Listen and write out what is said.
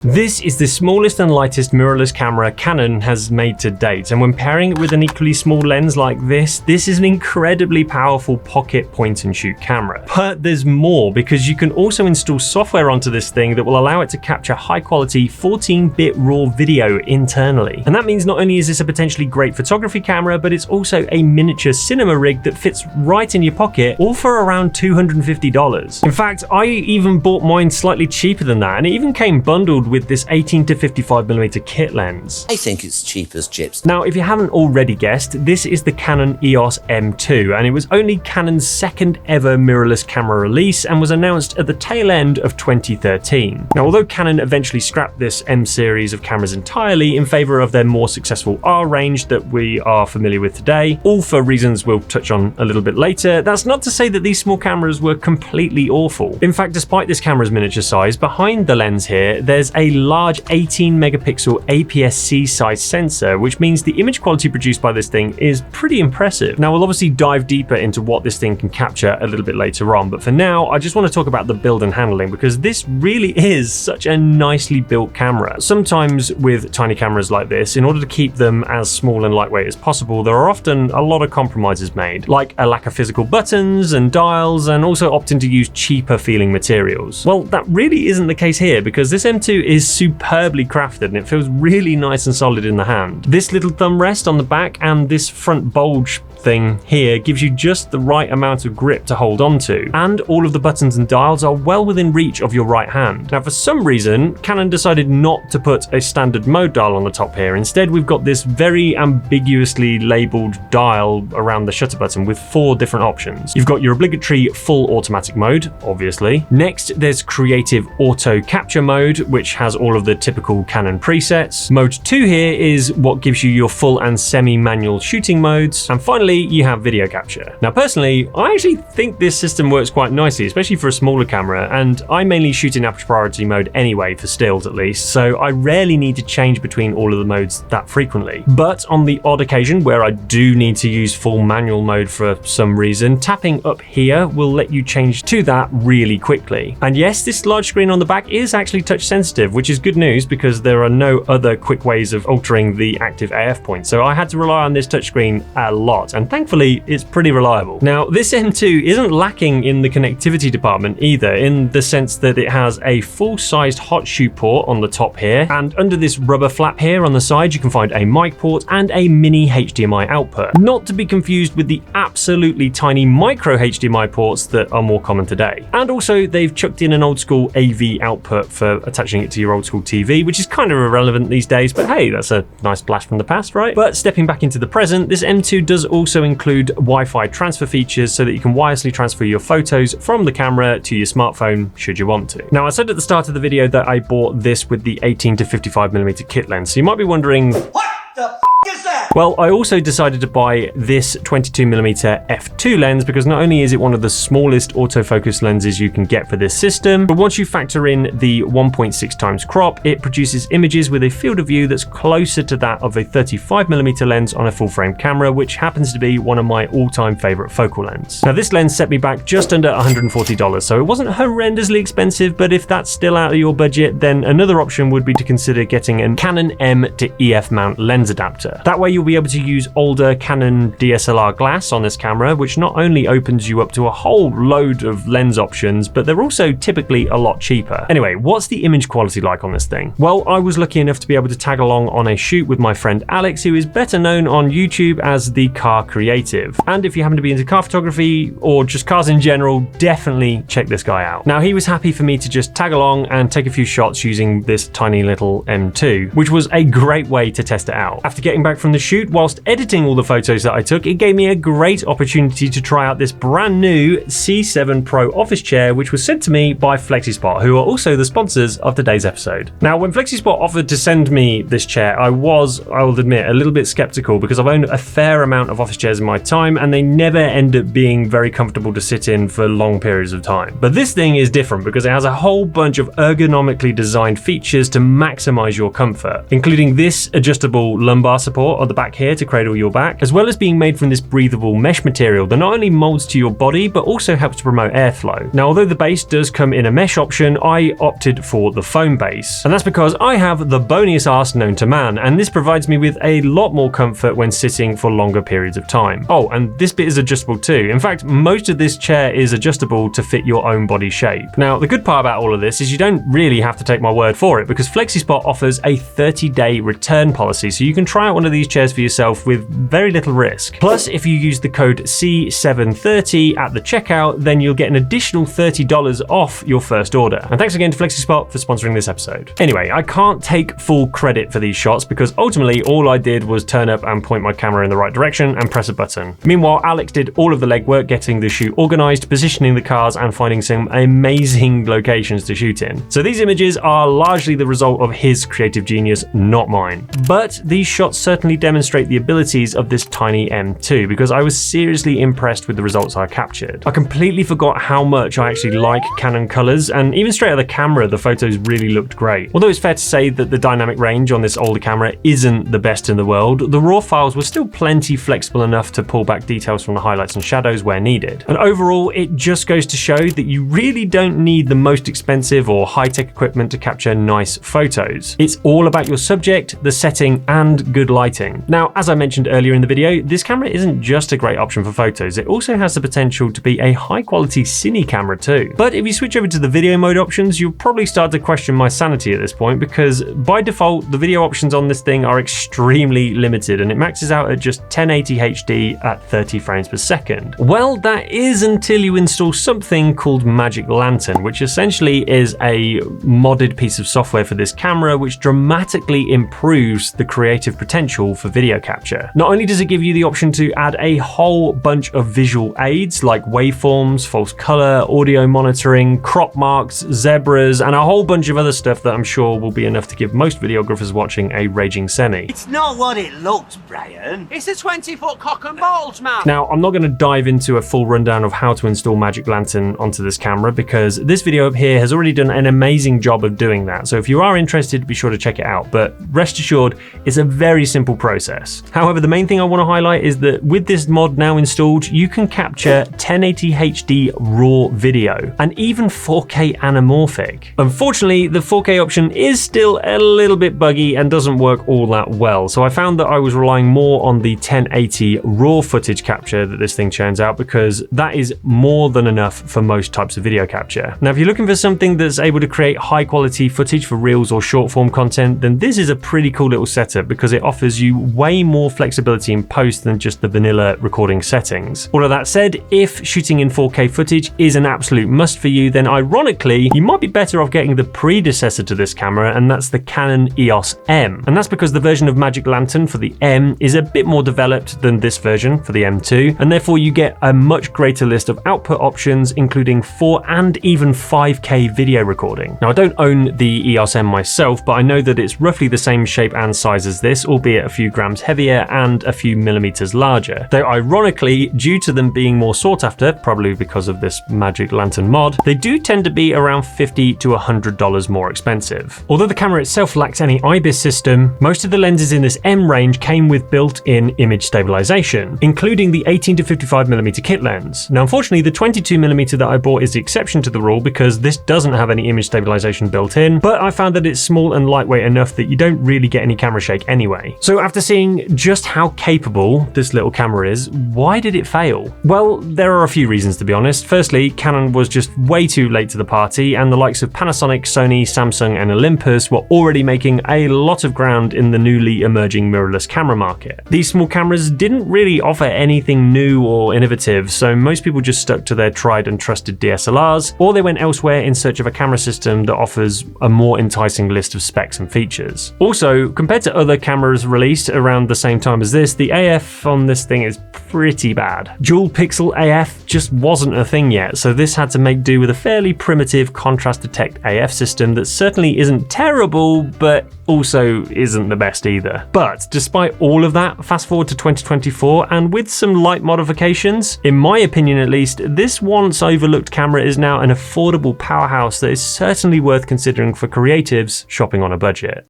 This is the smallest and lightest mirrorless camera Canon has made to date, and when pairing it with an equally small lens like this is an incredibly powerful pocket point and shoot camera. But there's more, because you can also install software onto this thing that will allow it to capture high quality 14-bit raw video internally. And that means not only is this a potentially great photography camera, but it's also a miniature cinema rig that fits right in your pocket, all for around $250. In fact, I even bought mine slightly cheaper than that, and it even came bundled with this 18 to 55mm kit lens. I think it's cheap as chips. Now, if you haven't already guessed, this is the Canon EOS M2, and it was only Canon's second ever mirrorless camera release and was announced at the tail end of 2013. Now, although Canon eventually scrapped this M series of cameras entirely in favor of their more successful R range that we are familiar with today, all for reasons we'll touch on a little bit later, that's not to say that these small cameras were completely awful. In fact, despite this camera's miniature size, behind the lens here, there's a large 18 megapixel APS-C size sensor, which means the image quality produced by this thing is pretty impressive. Now, we'll obviously dive deeper into what this thing can capture a little bit later on, but for now, I just want to talk about the build and handling, because this really is such a nicely built camera. Sometimes with tiny cameras like this, in order to keep them as small and lightweight as possible, there are often a lot of compromises made, like a lack of physical buttons and dials, and also opting to use cheaper feeling materials. Well, that really isn't the case here, because this M2 is superbly crafted and it feels really nice and solid in the hand. This little thumb rest on the back and this front bulge thing here gives you just the right amount of grip to hold on to, and all of the buttons and dials are well within reach of your right hand. Now, for some reason, Canon decided not to put a standard mode dial on the top here. Instead, we've got this very ambiguously labeled dial around the shutter button with 4 different options. You've got your obligatory full automatic mode, obviously. Next, there's creative auto capture mode, which has all of the typical Canon presets. Mode 2 here is what gives you your full and semi-manual shooting modes. And finally, you have video capture. Now, personally, I actually think this system works quite nicely, especially for a smaller camera, and I mainly shoot in aperture priority mode anyway, for stills at least, so I rarely need to change between all of the modes that frequently. But on the odd occasion where I do need to use full manual mode for some reason, tapping up here will let you change to that really quickly. And yes, this large screen on the back is actually touch sensitive, which is good news because there are no other quick ways of altering the active AF point, so I had to rely on this touchscreen a lot, and thankfully it's pretty reliable. Now, this M2 isn't lacking in the connectivity department either, in the sense that it has a full-sized hot shoe port on the top here, and under this rubber flap here on the side you can find a mic port and a mini HDMI output, not to be confused with the absolutely tiny micro HDMI ports that are more common today. And also they've chucked in an old school AV output for attaching it to your old school TV, which is kind of irrelevant these days, but hey, that's a nice blast from the past, right? But stepping back into the present, this M2 does also include Wi-Fi transfer features so that you can wirelessly transfer your photos from the camera to your smartphone should you want to. Now, I said at the start of the video that I bought this with the 18 to 55mm kit lens, so you might be wondering, what the f is that? Well, I also decided to buy this 22mm f2 lens because not only is it one of the smallest autofocus lenses you can get for this system, but once you factor in the 1.6 times crop, it produces images with a field of view that's closer to that of a 35mm lens on a full frame camera, which happens to be one of my all-time favorite focal lens. Now, this lens set me back just under $140, so it wasn't horrendously expensive, but if that's still out of your budget, then another option would be to consider getting a Canon M to EF mount lens adapter. That way you'll be able to use older Canon DSLR glass on this camera, which not only opens you up to a whole load of lens options, but they're also typically a lot cheaper. Anyway, what's the image quality like on this thing? Well, I was lucky enough to be able to tag along on a shoot with my friend Alex, who is better known on YouTube as the Car Creative. And if you happen to be into car photography or just cars in general, definitely check this guy out. Now, he was happy for me to just tag along and take a few shots using this tiny little M2, which was a great way to test it out. After getting back from the shoot, whilst editing all the photos that I took, it gave me a great opportunity to try out this brand new C7 Pro office chair, which was sent to me by FlexiSpot, who are also the sponsors of today's episode. Now, when FlexiSpot offered to send me this chair, I will admit, a little bit skeptical because I've owned a fair amount of office chairs in my time and they never end up being very comfortable to sit in for long periods of time. But this thing is different because it has a whole bunch of ergonomically designed features to maximize your comfort, including this adjustable lumbar support at the back here to cradle your back, as well as being made from this breathable mesh material that not only molds to your body, but also helps to promote airflow. Now, although the base does come in a mesh option, I opted for the foam base. And that's because I have the boniest arse known to man, and this provides me with a lot more comfort when sitting for longer periods of time. Oh, and this bit is adjustable too. In fact, most of this chair is adjustable to fit your own body shape. Now, the good part about all of this is you don't really have to take my word for it, because FlexiSpot offers a 30-day return policy, so you can try out one of these chairs for yourself with very little risk. Plus, if you use the code C730 at the checkout, then you'll get an additional $30 off your first order. And thanks again to FlexiSpot for sponsoring this episode. Anyway, I can't take full credit for these shots because ultimately all I did was turn up and point my camera in the right direction and press a button. Meanwhile, Alex did all of the legwork, getting the shoot organized, positioning the cars, and finding some amazing locations to shoot in. So these images are largely the result of his creative genius, not mine. But these shots certainly demonstrate the abilities of this tiny M2 because I was seriously impressed with the results I captured. I completely forgot how much I actually like Canon colors, and even straight out of the camera, the photos really looked great. Although it's fair to say that the dynamic range on this older camera isn't the best in the world, the raw files were still plenty flexible enough to pull back details from the highlights and shadows where needed. And overall, it just goes to show that you really don't need the most expensive or high-tech equipment to capture nice photos. It's all about your subject, the setting, and good lighting. Now, as I mentioned earlier in the video, this camera isn't just a great option for photos, it also has the potential to be a high-quality cine camera too. But if you switch over to the video mode options, you'll probably start to question my sanity at this point, because by default, the video options on this thing are extremely limited, and it maxes out at just 1080 HD at 30 frames per second. Well, that is until you install something called Magic Lantern, which essentially is a modded piece of software for this camera which dramatically improves the creative potential for video capture. Not only does it give you the option to add a whole bunch of visual aids like waveforms, false color, audio monitoring, crop marks, zebras, and a whole bunch of other stuff that I'm sure will be enough to give most videographers watching a raging semi. It's not what it looks, Brian. It's a 20-foot cock and balls, man. Now, I'm not going to dive into a full rundown of how to install Magic Lantern onto this camera because this video up here has already done an amazing job of doing that. So if you are interested, be sure to check it out. But rest assured, it's a very simple process. However, the main thing I want to highlight is that with this mod now installed, you can capture 1080 HD raw video and even 4K anamorphic. Unfortunately, the 4K option is still a little bit buggy and doesn't work all that well. So I found that I was relying more on the 1080 raw footage capture that this thing churns out because that is more than enough for most types of video capture. Now, if you're looking for something that's able to create high quality footage for reels or short form content, then this is a pretty cool little setup because it offers you way more flexibility in post than just the vanilla recording settings. All of that said, if shooting in 4K footage is an absolute must for you, then ironically, you might be better off getting the predecessor to this camera, and that's the Canon EOS M. And that's because the version of Magic Lantern for the M is a bit more developed than this version for the M2, and therefore you get a much greater list of output options, including 4 and even 5K video recording. Now, I don't own the EOS M myself, but I know that it's roughly the same shape and size as this, albeit a few grams heavier and a few millimeters larger. Though ironically, due to them being more sought after, probably because of this Magic Lantern mod, they do tend to be around $50 to $100 more expensive. Although the camera itself lacks any IBIS system, most of the lenses in this M range came with built-in image stabilization, including the 18 to 55mm kit lens. Now, unfortunately, the 22mm that I bought is the exception to the rule because this doesn't have any image stabilization built in, but I found that it's small and lightweight enough that you don't really get any camera shake anyway. So after seeing just how capable this little camera is, why did it fail? Well, there are a few reasons, to be honest. Firstly, Canon was just way too late to the party, and the likes of Panasonic, Sony, Samsung, and Olympus were already making a lot of ground in the newly emerging mirrorless camera market. These small cameras didn't really offer anything new or innovative, so most people just stuck to their tried and trusted DSLRs, or they went elsewhere in search of a camera system that offers a more enticing list of specs and features. Also, compared to other cameras released around the same time as this, the AF on this thing is pretty bad. Dual pixel AF just wasn't a thing yet, so this had to make do with a fairly primitive contrast detect AF system that certainly isn't terrible, but also isn't the best either. But despite all of that, fast forward to 2024, and with some light modifications, in my opinion at least, this once overlooked camera is now an affordable powerhouse that is certainly worth considering for creatives shopping on a budget.